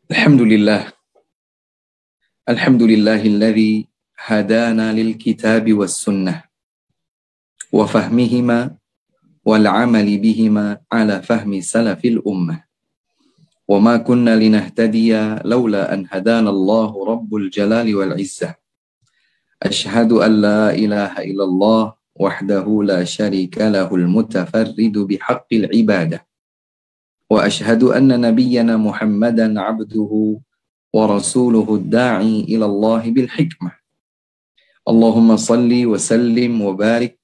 Alhamdulillah. Alhamdulillahilladzi hadana lil kitabi was sunnah wa fahmihima wal amali bihima ala fahmi salafil ummah. Wa ma kunna linahtadiya laula an hadana Allah rabbul jalali wal izzah. Ashhadu an la ilaha illallah wahdahu la syarika lahul mutafarridu bihaqqil ibadah. Wa ashhadu anna nabiyyana Muhammadan abduhu wa rasuluhu ad-da'i ila Allah bil hikmah. Allahumma salli wa sallim wa barik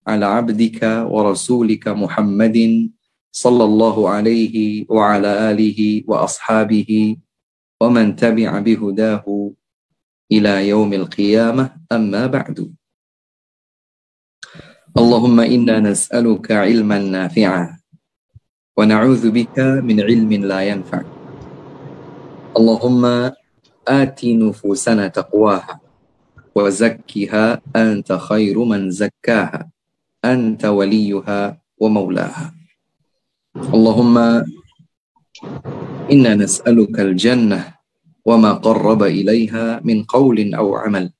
ala abdika wa rasulika Muhammadin sallallahu alaihi wa ala alihi wa ashabihi wa man tabi'a bihudahu ila yaumil qiyamah, amma ba'du. Allahumma inna nas'aluka ilman nafi'a wa na'udzu bika min ilmin la yanfa'. Allahumma ati nufusana taqwaha wa zakkiha anta khairu man zakkaha anta waliyuha wa maulaha. Allahumma inna nas'aluka al-jannah wa ma qarraba ilaiha min qawlin aw amal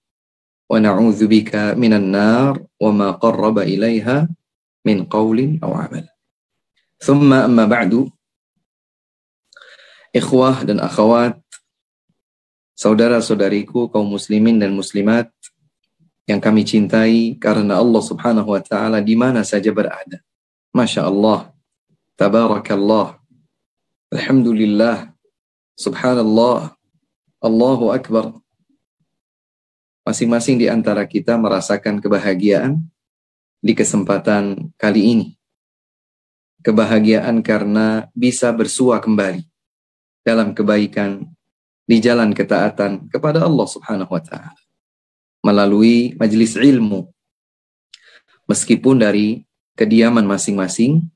wa na'udzu bika minan nar wa ma qarraba ilaiha min qawlin aw amal. Thumma amma ba'du. Ikhwah dan akhwat, saudara-saudariku kaum muslimin dan muslimat yang kami cintai karena Allah subhanahu wa ta'ala di mana saja berada. Masya Allah, tabarakallah, alhamdulillah, subhanallah, Allahu akbar. Masing-masing di antara kita merasakan kebahagiaan di kesempatan kali ini. Kebahagiaan karena bisa bersua kembali dalam kebaikan, di jalan ketaatan kepada Allah subhanahu wa ta'ala melalui majelis ilmu. Meskipun dari kediaman masing-masing,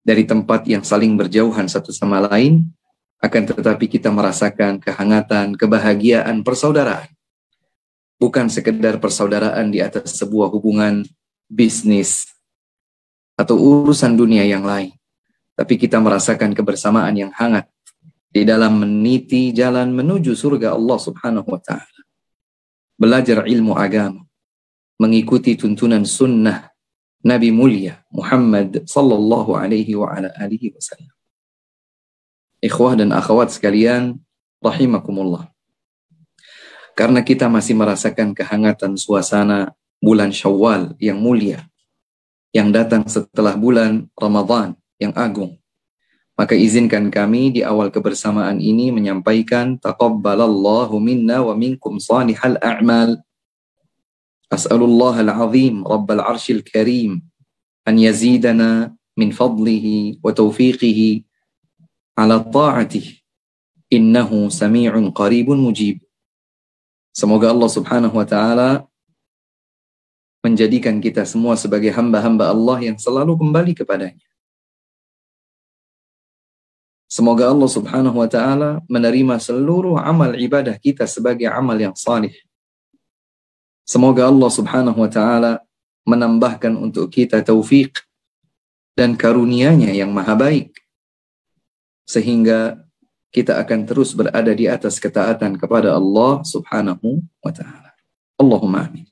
dari tempat yang saling berjauhan satu sama lain, akan tetapi kita merasakan kehangatan, kebahagiaan, persaudaraan. Bukan sekedar persaudaraan di atas sebuah hubungan bisnis atau urusan dunia yang lain, tapi kita merasakan kebersamaan yang hangat di dalam meniti jalan menuju surga Allah subhanahu wa ta'ala. Belajar ilmu agama, mengikuti tuntunan sunnah Nabi mulia Muhammad sallallahu alaihi wa ala alihi wasallam. Ikhwah dan akhwat sekalian, rahimakumullah. Karena kita masih merasakan kehangatan suasana bulan Syawal yang mulia, yang datang setelah bulan Ramadan yang agung, maka izinkan kami di awal kebersamaan ini menyampaikan taqabbalallahu minna wa minkum salihal a'mal. As'alullah al-azim rabbal arshil karim an yazidana min fadlihi wa taufiqihi ala ta'atih innahu sami'un qaribun mujib. Semoga Allah subhanahu wa ta'ala menjadikan kita semua sebagai hamba-hamba Allah yang selalu kembali kepadanya. Semoga Allah subhanahu wa ta'ala menerima seluruh amal ibadah kita sebagai amal yang salih. Semoga Allah subhanahu wa ta'ala menambahkan untuk kita taufik dan karunia-Nya yang maha baik, sehingga kita akan terus berada di atas ketaatan kepada Allah subhanahu wa ta'ala. Allahumma amin.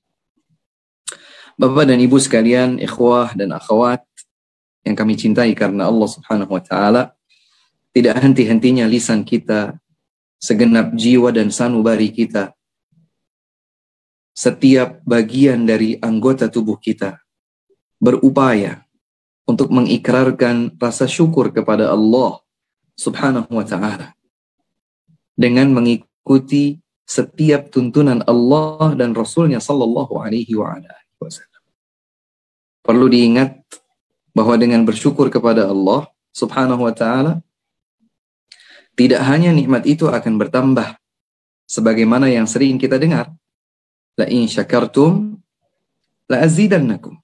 Bapak dan Ibu sekalian, ikhwah dan akhwat yang kami cintai karena Allah subhanahu wa ta'ala, tidak henti-hentinya lisan kita, segenap jiwa dan sanubari kita, setiap bagian dari anggota tubuh kita berupaya untuk mengikrarkan rasa syukur kepada Allah subhanahu wa ta'ala dengan mengikuti setiap tuntunan Allah dan Rasulnya sallallahu alaihi wa ala alihi wasallam. Perlu diingat bahwa dengan bersyukur kepada Allah subhanahu wa ta'ala, tidak hanya nikmat itu akan bertambah, sebagaimana yang sering kita dengar, la in syakartum la azidannakum.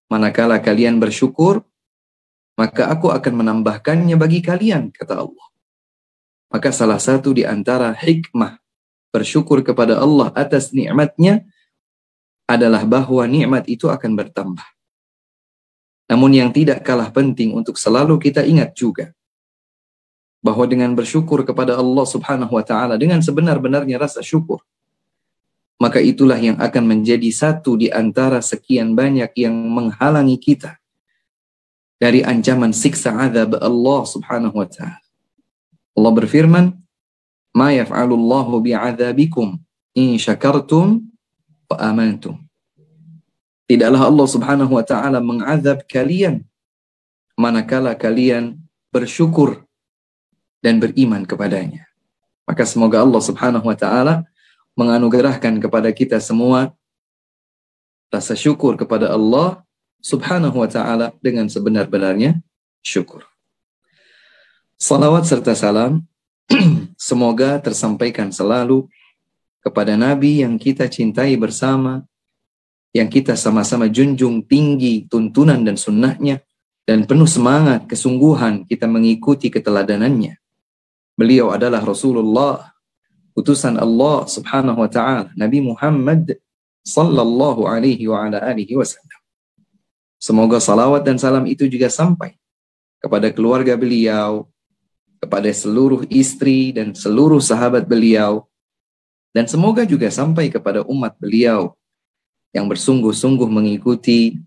Manakala kalian bersyukur, maka aku akan menambahkannya bagi kalian, kata Allah. Maka salah satu di antara hikmah bersyukur kepada Allah atas nikmatnya adalah bahwa nikmat itu akan bertambah. Namun yang tidak kalah penting untuk selalu kita ingat juga, bahwa dengan bersyukur kepada Allah Subhanahu wa taala dengan sebenar-benarnya rasa syukur, maka itulah yang akan menjadi satu di antara sekian banyak yang menghalangi kita dari ancaman siksa azab Allah Subhanahu wa taala. Allah berfirman, "Ma yaf'alullahu bi'adzabikum in syakartum wa amantum." Tidaklah Allah Subhanahu wa taala mengazab kalian manakala kalian bersyukur dan beriman kepadanya. Maka semoga Allah Subhanahu wa taala menganugerahkan kepada kita semua rasa syukur kepada Allah Subhanahu wa taala dengan sebenar-benarnya syukur. Salawat serta salam semoga tersampaikan selalu kepada Nabi yang kita cintai bersama, yang kita sama-sama junjung tinggi tuntunan dan sunnahnya, dan penuh semangat, kesungguhan kita mengikuti keteladanannya. Beliau adalah Rasulullah, utusan Allah Subhanahu wa taala, Nabi Muhammad sallallahu alaihi wa ala alihi wasallam. Semoga salawat dan salam itu juga sampai kepada keluarga beliau, kepada seluruh istri dan seluruh sahabat beliau, dan semoga juga sampai kepada umat beliau yang bersungguh-sungguh mengikuti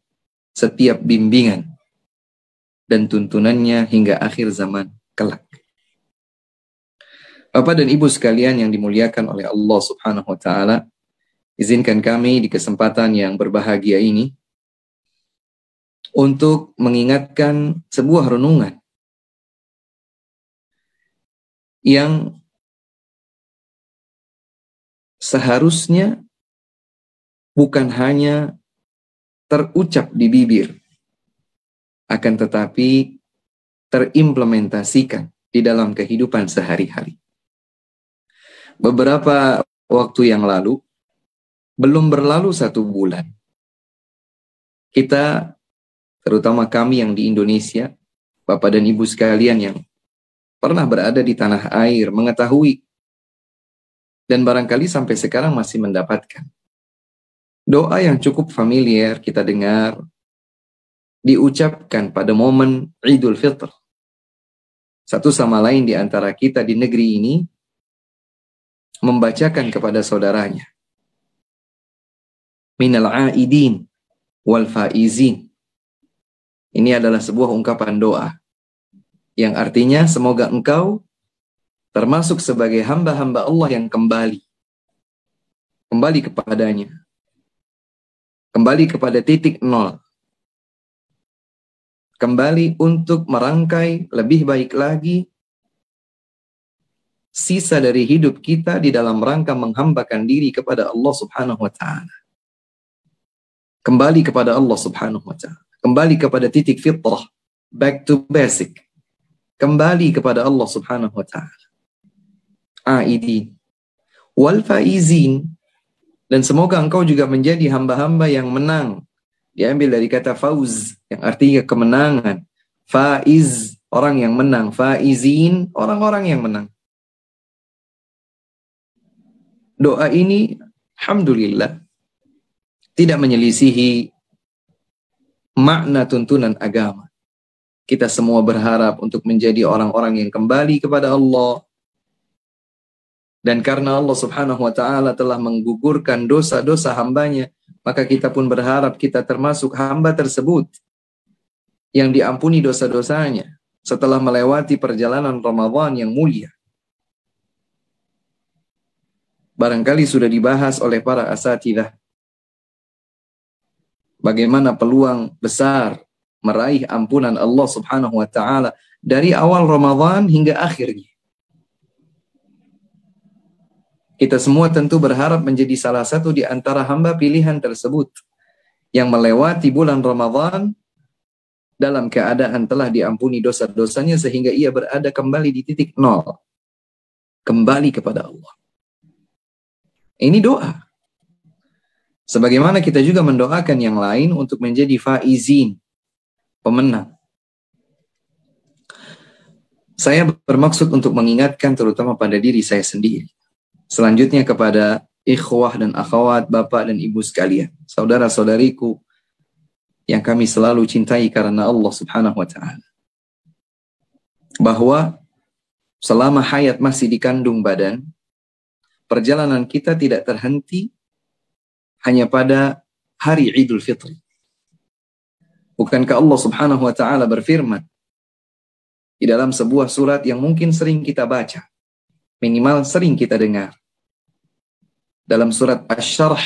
setiap bimbingan dan tuntunannya hingga akhir zaman kelak. Bapak dan Ibu sekalian yang dimuliakan oleh Allah Subhanahu wa taala, izinkan kami di kesempatan yang berbahagia ini untuk mengingatkan sebuah renungan yang seharusnya bukan hanya terucap di bibir, akan tetapi terimplementasikan di dalam kehidupan sehari-hari. Beberapa waktu yang lalu, belum berlalu 1 bulan, kita, terutama kami yang di Indonesia, Bapak dan Ibu sekalian yang pernah berada di tanah air, mengetahui dan barangkali sampai sekarang masih mendapatkan doa yang cukup familiar kita dengar diucapkan pada momen Idul Fitr. Satu sama lain di antara kita di negeri ini membacakan kepada saudaranya, minal aidin wal faizin. Ini adalah sebuah ungkapan doa yang artinya semoga engkau termasuk sebagai hamba-hamba Allah yang kembali kepadanya, kembali kepada titik nol, kembali untuk merangkai lebih baik lagi sisa dari hidup kita di dalam rangka menghambakan diri kepada Allah Subhanahu wa taala. Kembali kepada Allah Subhanahu wa taala, kembali kepada titik fitrah, back to basic. Kembali kepada Allah Subhanahu wa taala. Aidin wal faizin, dan semoga engkau juga menjadi hamba-hamba yang menang. Diambil dari kata fauz yang artinya kemenangan. Faiz, orang yang menang. Faizin, orang-orang yang menang. Doa ini, alhamdulillah, tidak menyelisihi makna tuntunan agama. Kita semua berharap untuk menjadi orang-orang yang kembali kepada Allah. Dan karena Allah Subhanahu wa ta'ala telah menggugurkan dosa-dosa hambanya, maka kita pun berharap kita termasuk hamba tersebut yang diampuni dosa-dosanya setelah melewati perjalanan Ramadan yang mulia. Barangkali sudah dibahas oleh para asatidzah bagaimana peluang besar meraih ampunan Allah Subhanahu wa ta'ala dari awal Ramadan hingga akhirnya. Kita semua tentu berharap menjadi salah satu di antara hamba pilihan tersebut yang melewati bulan Ramadan dalam keadaan telah diampuni dosa-dosanya sehingga ia berada kembali di titik nol, kembali kepada Allah. Ini doa. Sebagaimana kita juga mendoakan yang lain untuk menjadi faizin, pemenang. Saya bermaksud untuk mengingatkan terutama pada diri saya sendiri. Selanjutnya kepada ikhwah dan akhwat, bapak dan ibu sekalian, saudara-saudariku yang kami selalu cintai karena Allah Subhanahu wa ta'ala. Bahwa selama hayat masih dikandung badan, perjalanan kita tidak terhenti hanya pada hari Idul Fitri. Bukankah Allah Subhanahu wa taala berfirman di dalam sebuah surat yang mungkin sering kita baca, minimal sering kita dengar. Dalam surat Asy-Syarh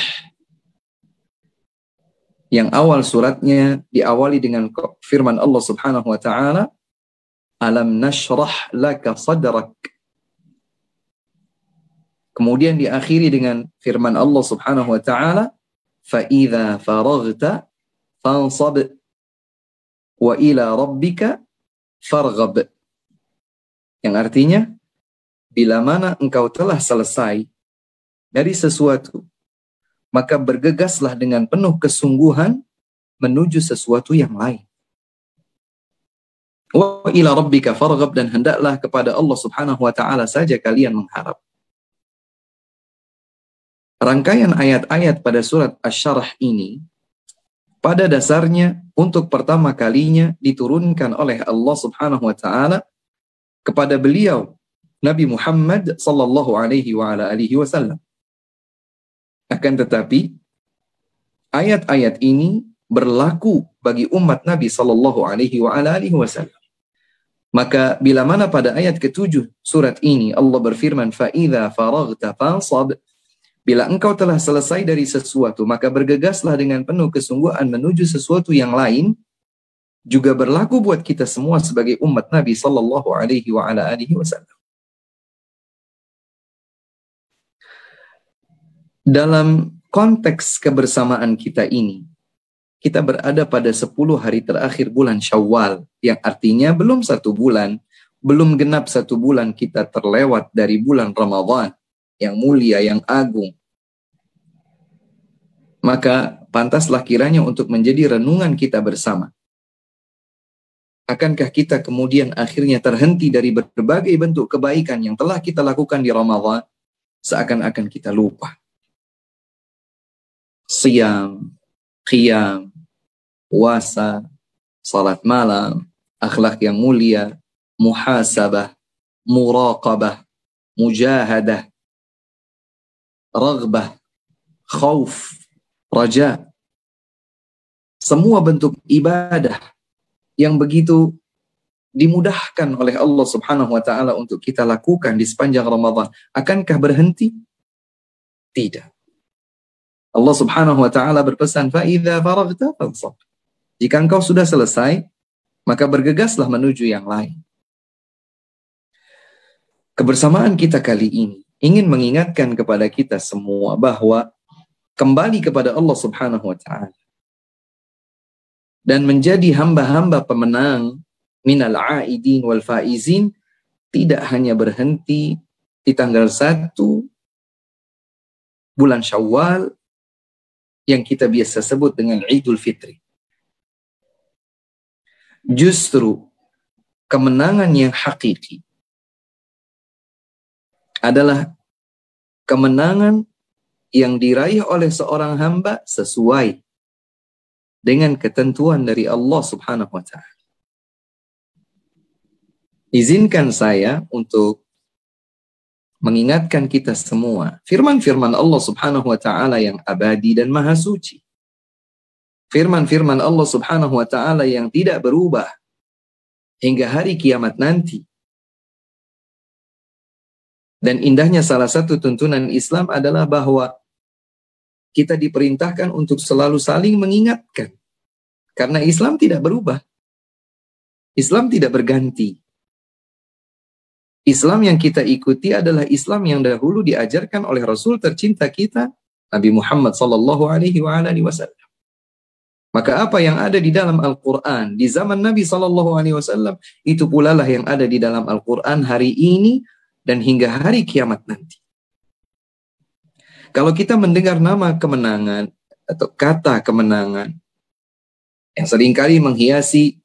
yang awal suratnya diawali dengan firman Allah Subhanahu wa taala, "Alam nashrah laka sadrak." Kemudian diakhiri dengan firman Allah Subhanahu wa taala, "Fa idza faraghta fansab wa ila rabbika farghab." Yang artinya, bila mana engkau telah selesai dari sesuatu, maka bergegaslah dengan penuh kesungguhan menuju sesuatu yang lain. Wa ila rabbika farghab, dan hendaklah kepada Allah Subhanahu wa taala saja kalian mengharap. Rangkaian ayat-ayat pada surat Asy-Syarh ini pada dasarnya untuk pertama kalinya diturunkan oleh Allah Subhanahu wa taala kepada beliau Nabi Muhammad sallallahu alaihi wa ala alihi wasallam. Akan tetapi ayat-ayat ini berlaku bagi umat Nabi sallallahu alaihi wa ala alihi wasallam. Maka bila mana pada ayat ke-7 surat ini Allah berfirman, "Fa idza faraghta fansab." Bila engkau telah selesai dari sesuatu, maka bergegaslah dengan penuh kesungguhan menuju sesuatu yang lain, juga berlaku buat kita semua sebagai umat Nabi sallallahu alaihi wa ala alihi wasallam. Dalam konteks kebersamaan kita ini, kita berada pada 10 hari terakhir bulan Syawal, yang artinya belum 1 bulan, belum genap 1 bulan kita terlewat dari bulan Ramadan yang mulia, yang agung. Maka pantaslah kiranya untuk menjadi renungan kita bersama. Akankah kita kemudian akhirnya terhenti dari berbagai bentuk kebaikan yang telah kita lakukan di Ramadan, seakan-akan kita lupa? Siyam, qiyam, puasa, salat malam, akhlak yang mulia, muhasabah, muraqabah, mujahadah, raghbah, khauf, raja. Semua bentuk ibadah yang begitu dimudahkan oleh Allah Subhanahu wa taala untuk kita lakukan di sepanjang Ramadan, akankah berhenti? Tidak. Allah Subhanahu wa taala berpesan, "Fa idza faraghta fansab." Jika engkau sudah selesai, maka bergegaslah menuju yang lain. Kebersamaan kita kali ini ingin mengingatkan kepada kita semua bahwa kembali kepada Allah Subhanahu wa taala dan menjadi hamba-hamba pemenang minal aidin wal faizin tidak hanya berhenti di tanggal 1 bulan Syawal yang kita biasa sebut dengan Idul Fitri. Justru kemenangan yang hakiki adalah kemenangan yang diraih oleh seorang hamba sesuai dengan ketentuan dari Allah Subhanahu wa taala. Izinkan saya untuk mengingatkan kita semua firman-firman Allah Subhanahu wa taala yang abadi dan maha suci. Firman-firman Allah Subhanahu wa taala yang tidak berubah hingga hari kiamat nanti. Dan indahnya salah satu tuntunan Islam adalah bahwa kita diperintahkan untuk selalu saling mengingatkan. Karena Islam tidak berubah. Islam tidak berganti. Islam yang kita ikuti adalah Islam yang dahulu diajarkan oleh Rasul tercinta kita, Nabi Muhammad sallallahu alaihi wasallam. Maka apa yang ada di dalam Al-Quran di zaman Nabi sallallahu alaihi wasallam, itu pula lah yang ada di dalam Al-Quran hari ini dan hingga hari kiamat nanti. Kalau kita mendengar nama kemenangan atau kata kemenangan yang seringkali menghiasi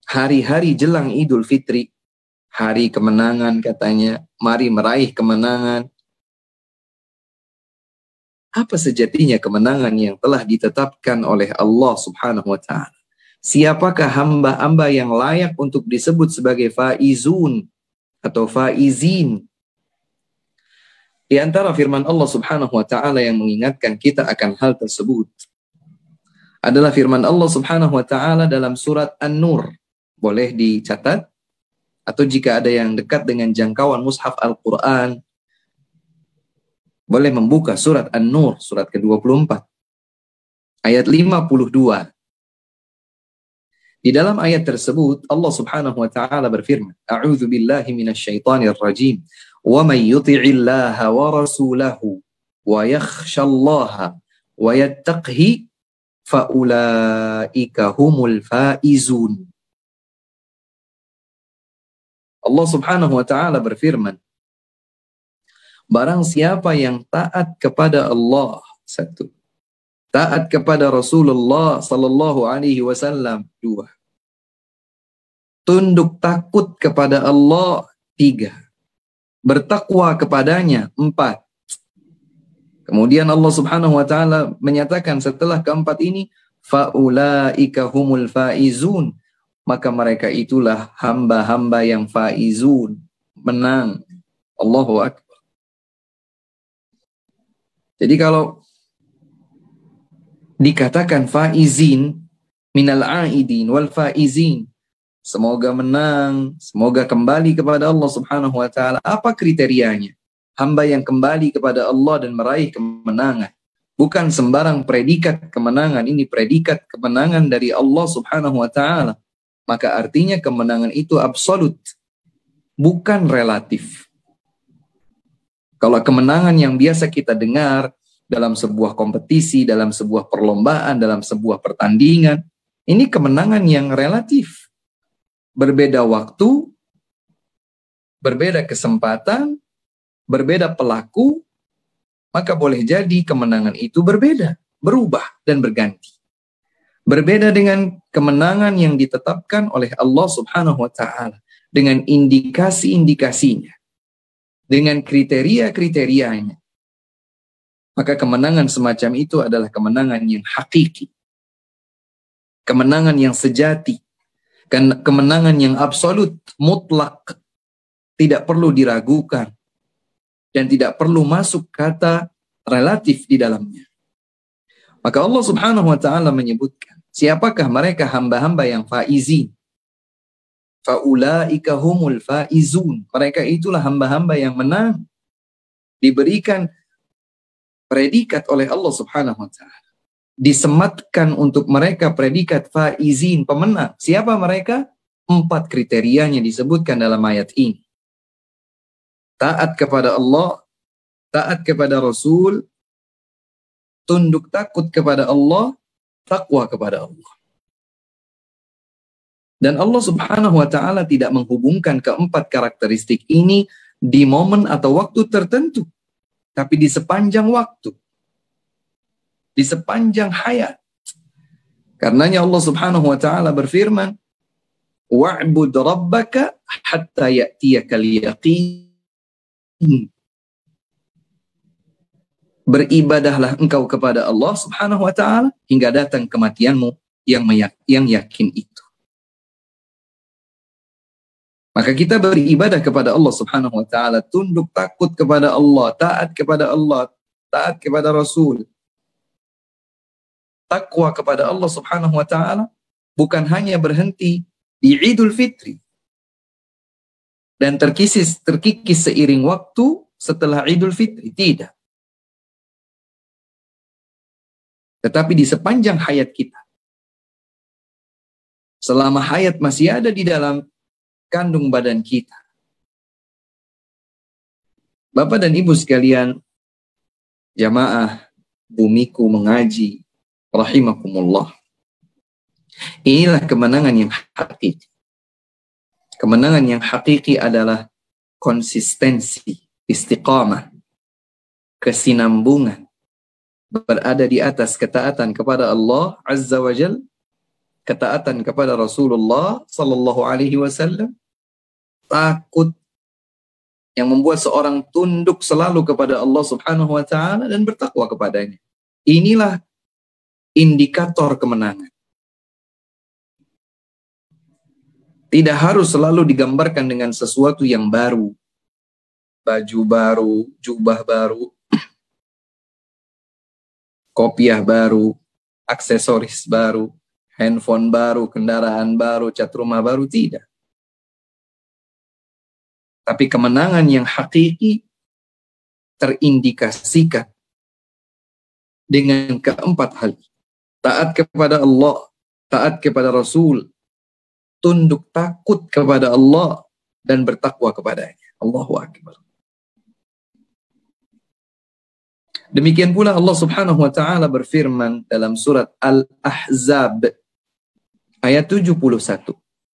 hari-hari jelang Idul Fitri, hari kemenangan katanya, mari meraih kemenangan. Apa sejatinya kemenangan yang telah ditetapkan oleh Allah Subhanahu wa taala? siapakah hamba-hamba yang layak untuk disebut sebagai faizun atau faizin? Di antara firman Allah Subhanahu wa taala yang mengingatkan kita akan hal tersebut adalah firman Allah Subhanahu wa taala dalam surat An-Nur. Boleh dicatat atau jika ada yang dekat dengan jangkauan mushaf Al-Qur'an, boleh membuka surat An-Nur, surat ke-24 ayat 52. Di dalam ayat tersebut Allah Subhanahu wa taala berfirman, A'udzu billahi minasyaitonir rajim. Wa may yuti'illaha wa rasulahu wa yakhshallaha wa yattaqhi fa ulaika humul faizun. Allah Subhanahu wa taala berfirman, barang siapa yang taat kepada Allah, satu, taat kepada Rasulullah sallallahu alaihi wasallam, dua, tunduk takut kepada Allah, tiga, bertakwa kepadanya, empat. Kemudian Allah Subhanahu wa taala menyatakan setelah keempat ini, faulaika humul faizun, maka mereka itulah hamba-hamba yang faizun, menang. Allahu akbar. Jadi kalau dikatakan faizin minal aidin wal faizin, semoga menang, semoga kembali kepada Allah Subhanahu wa taala. Apa kriterianya? Hamba yang kembali kepada Allah dan meraih kemenangan. Bukan sembarang predikat kemenangan, ini predikat kemenangan dari Allah Subhanahu wa taala. Maka artinya kemenangan itu absolut, bukan relatif. Kalau kemenangan yang biasa kita dengar dalam sebuah kompetisi, dalam sebuah perlombaan, dalam sebuah pertandingan, ini kemenangan yang relatif. Berbeda waktu, berbeda kesempatan, berbeda pelaku, maka boleh jadi kemenangan itu berbeda, berubah dan berganti. Berbeda dengan kemenangan yang ditetapkan oleh Allah Subhanahu wa taala dengan indikasi-indikasinya, dengan kriteria-kriterianya. Maka kemenangan semacam itu adalah kemenangan yang hakiki, kemenangan yang sejati, kemenangan yang absolut, mutlak, tidak perlu diragukan, dan tidak perlu masuk kata relatif di dalamnya. Maka Allah Subhanahu wa taala menyebutkan, siapakah mereka hamba-hamba yang faizin? Faulaika humul faizun. Mereka itulah hamba-hamba yang menang. Diberikan predikat oleh Allah Subhanahu wa taala. Disematkan untuk mereka predikat faizin, pemenang. Siapa mereka? 4 kriterianya disebutkan dalam ayat ini. Taat kepada Allah, taat kepada Rasul, tunduk takut kepada Allah, takwa kepada Allah. Dan Allah Subhanahu wa taala tidak menghubungkan keempat karakteristik ini di momen atau waktu tertentu, tapi di sepanjang waktu, di sepanjang hayat. Karenanya Allah Subhanahu wa taala berfirman, wa'bud rabbaka hatta ya'tiyakal yaqin. Beribadahlah engkau kepada Allah Subhanahu wa taala hingga datang kematianmu yang yakin itu. Maka kita beribadah kepada Allah Subhanahu wa taala, tunduk takut kepada Allah, taat kepada Allah, taat kepada Rasul. Takwa kepada Allah Subhanahu wa taala bukan hanya berhenti di Idul Fitri dan terkikis seiring waktu setelah Idul Fitri, tidak. Tetapi di sepanjang hayat kita, selama hayat masih ada di dalam kandung badan kita. Bapak dan Ibu sekalian, jamaah bumiku mengaji, rahimakumullah. Inilah kemenangan yang hakiki. Kemenangan yang hakiki adalah konsistensi, istiqamah, kesinambungan, berada di atas ketaatan kepada Allah Azza wa Jal, ketaatan kepada Rasulullah Sallallahu Alaihi Wasallam, takut yang membuat seorang tunduk selalu kepada Allah Subhanahu wa taala dan bertakwa kepadanya. Inilah indikator kemenangan. Tidak harus selalu digambarkan dengan sesuatu yang baru. Baju baru, jubah baru, kopiah baru, aksesoris baru, handphone baru, kendaraan baru, cat rumah baru, tidak. Tapi kemenangan yang hakiki terindikasikan dengan keempat hal. Taat kepada Allah, taat kepada Rasul, tunduk takut kepada Allah, dan bertakwa kepadanya. Allahu Akbar. Demikian pula Allah Subhanahu wa taala berfirman dalam surat Al-Ahzab ayat 71.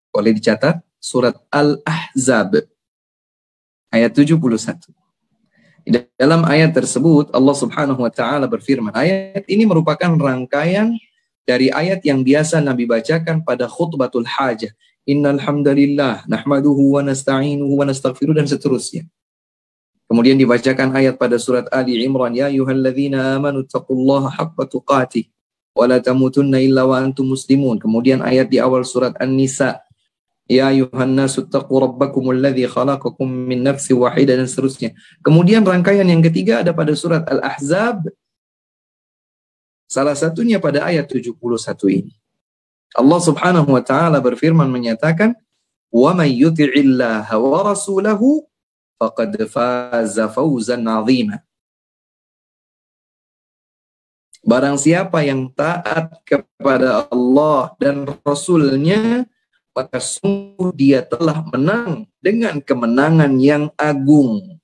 Boleh dicatat, surat Al-Ahzab ayat 71. Di dalam ayat tersebut Allah Subhanahu wa taala berfirman, ayat ini merupakan rangkaian dari ayat yang biasa Nabi bacakan pada khutbatul hajah. Innal hamdalillah nahmaduhu wa nasta'inuhu wa nastaghfiruh, dan seterusnya. Kemudian dibacakan ayat pada surat Ali Imran, ya ayyuhalladzina amanu taqullaha haqqa tuqatih wa la tamutunna illa wa antum muslimun. Kemudian ayat di awal surat An-Nisa, ya ayyuhan nasu taqu rabbakumul ladzi khalaqakum min nafsin wahidah, dan seterusnya. Kemudian rangkaian yang ketiga ada pada surat Al-Ahzab, salah satunya pada ayat 71 ini. Allah Subhanahu wa taala berfirman menyatakan, wa may yuti'illaha wa rasulahu faqad faza fawzan 'azima. Barang siapa yang taat kepada Allah dan Rasulnya, maka sungguh dia telah menang dengan kemenangan yang agung.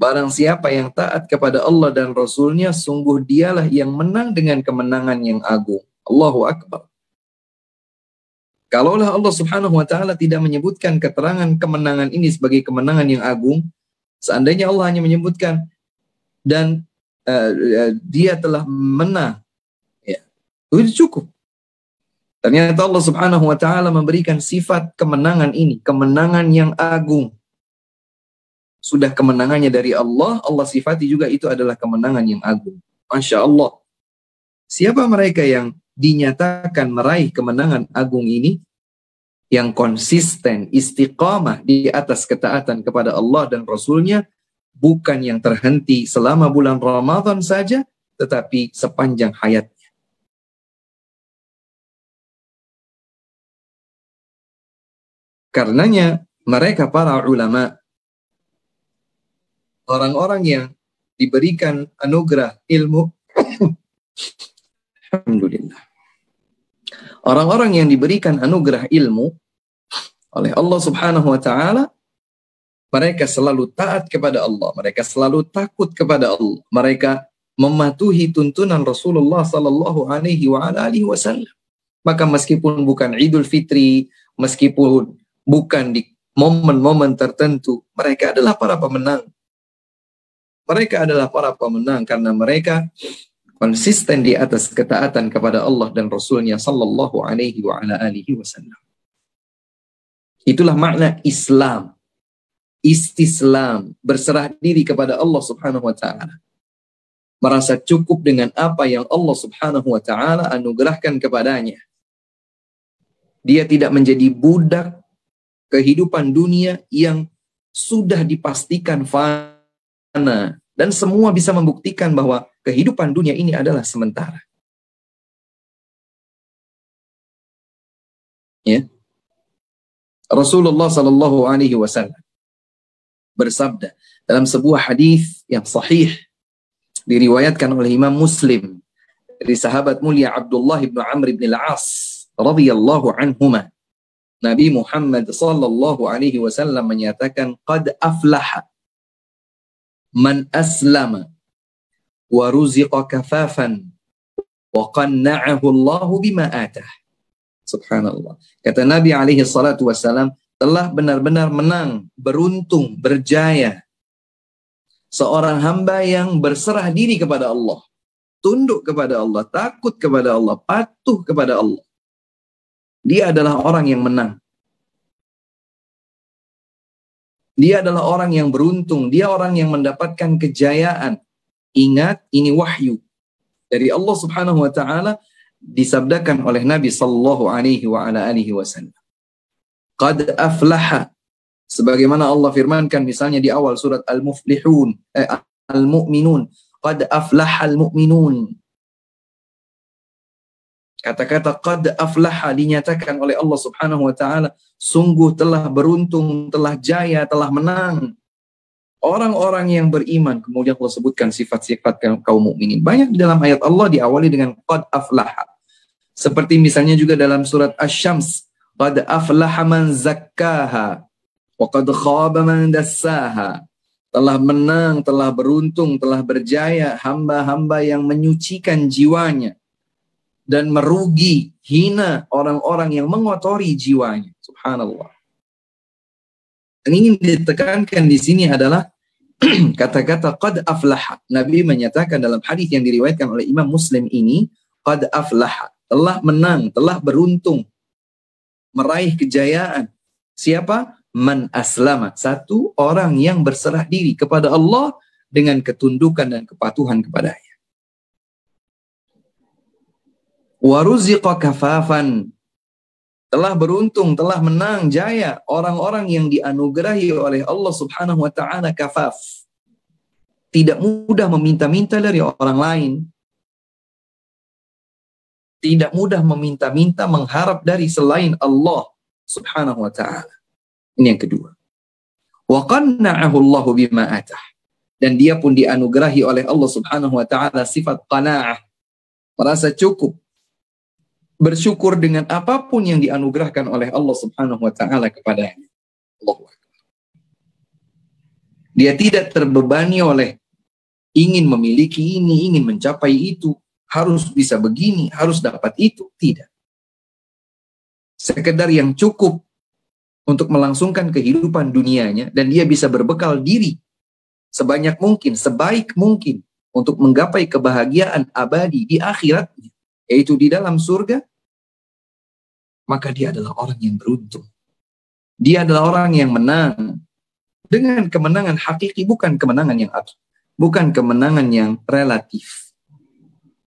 Barang siapa yang taat kepada Allah dan Rasulnya, sungguh dialah yang menang dengan kemenangan yang agung. Allahu Akbar. Kalaulah Allah Subhanahu wa taala tidak menyebutkan keterangan kemenangan ini sebagai kemenangan yang agung, seandainya Allah hanya menyebutkan dan dia telah menang, ya, itu cukup. Ternyata Allah Subhanahu wa taala memberikan sifat kemenangan ini, kemenangan yang agung. Sudah kemenangannya dari Allah, Allah sifati juga itu adalah kemenangan yang agung. Masya Allah. Siapa mereka yang dinyatakan meraih kemenangan agung ini? Yang konsisten, istiqamah di atas ketaatan kepada Allah dan Rasulnya, bukan yang terhenti selama bulan Ramadan saja, tetapi sepanjang hayatnya. Karenanya mereka para ulama, orang-orang yang diberikan anugerah ilmu, alhamdulillah. Orang-orang yang diberikan anugerah ilmu oleh Allah Subhanahu wa taala, mereka selalu taat kepada Allah, mereka selalu takut kepada Allah, mereka mematuhi tuntunan Rasulullah sallallahu alaihi wasallam. Maka meskipun bukan Idul Fitri, meskipun bukan di momen-momen tertentu, mereka adalah para pemenang. Mereka adalah para pemenang karena mereka konsisten di atas ketaatan kepada Allah dan Rasulnya sallallahu alaihi wasallam. Itulah makna Islam. Istislam, berserah diri kepada Allah Subhanahu wa taala. Merasa cukup dengan apa yang Allah Subhanahu wa taala anugerahkan kepadanya. Dia tidak menjadi budak kehidupan dunia yang sudah dipastikan fana, dan semua bisa membuktikan bahwa kehidupan dunia ini adalah sementara. Ya. Rasulullah sallallahu alaihi wasallam bersabda dalam sebuah hadis yang sahih, diriwayatkan oleh Imam Muslim dari sahabat mulia Abdullah bin Amr bin Al-As radhiyallahu anhuma. Nabi Muhammad sallallahu alaihi wasallam menyatakan, qad aflaha man aslama wa ruziqa kafafan wa qanna'ahu Allahu bima atah. Subhanallah. Kata Nabi alaihi salatu wasallam, telah benar-benar menang, beruntung, berjaya seorang hamba yang berserah diri kepada Allah, tunduk kepada Allah, takut kepada Allah, patuh kepada Allah. Dia adalah orang yang menang. Dia adalah orang yang beruntung. Dia orang yang mendapatkan kejayaan. Ingat, ini wahyu dari Allah Subhanahu wa taala, disabdakan oleh Nabi sallallahu alaihi wa ala alihi wasallam. Qad aflaha, sebagaimana Allah firmankan misalnya di awal surat Al-Muflihun, Al-Mu'minun, qad aflahal mu'minun. Kata-kata qad aflaha dinyatakan oleh Allah Subhanahu wa taala, sungguh telah beruntung, telah jaya, telah menang orang-orang yang beriman. Kemudian Allah sebutkan sifat-sifat kaum mukminin. Banyak di dalam ayat Allah diawali dengan qad aflaha. Seperti misalnya juga dalam surat Asy-Syams, qad aflaha man zakkaha wa qad khaba man dassaha. Telah menang, telah beruntung, telah berjaya hamba-hamba yang menyucikan jiwanya, dan merugi, hina orang-orang yang mengotori jiwanya. Subhanallah. Yang ingin ditekankan di sini adalah kata-kata qad aflaha. Nabi menyatakan dalam hadis yang diriwayatkan oleh Imam Muslim ini, qad aflaha, telah menang, telah beruntung, meraih kejayaan. Siapa? Man aslama, satu orang yang berserah diri kepada Allah dengan ketundukan dan kepatuhan kepadanya. Waruziqa kafafan, telah beruntung, telah menang, jaya orang-orang yang dianugerahi oleh Allah Subhanahu wa taala kafaf. Tidak mudah meminta-minta dari orang lain. Tidak mudah meminta-minta, mengharap dari selain Allah Subhanahu wa taala. Ini yang kedua. Wa qanna'ahu Allahu bima atah. Dan dia pun dianugerahi oleh Allah Subhanahu wa taala sifat qanaah, merasa cukup, bersyukur dengan apapun yang dianugerahkan oleh Allah Subhanahu wa taala kepadanya. Allahu Akbar. Dia tidak terbebani oleh ingin memiliki ini, ingin mencapai itu, harus bisa begini, harus dapat itu, tidak. Sekedar yang cukup untuk melangsungkan kehidupan dunianya, dan dia bisa berbekal diri sebanyak mungkin, sebaik mungkin untuk menggapai kebahagiaan abadi di akhiratnya, yaitu di dalam surga. Maka dia adalah orang yang beruntung. Dia adalah orang yang menang dengan kemenangan hakiki, bukan kemenangan yang relatif.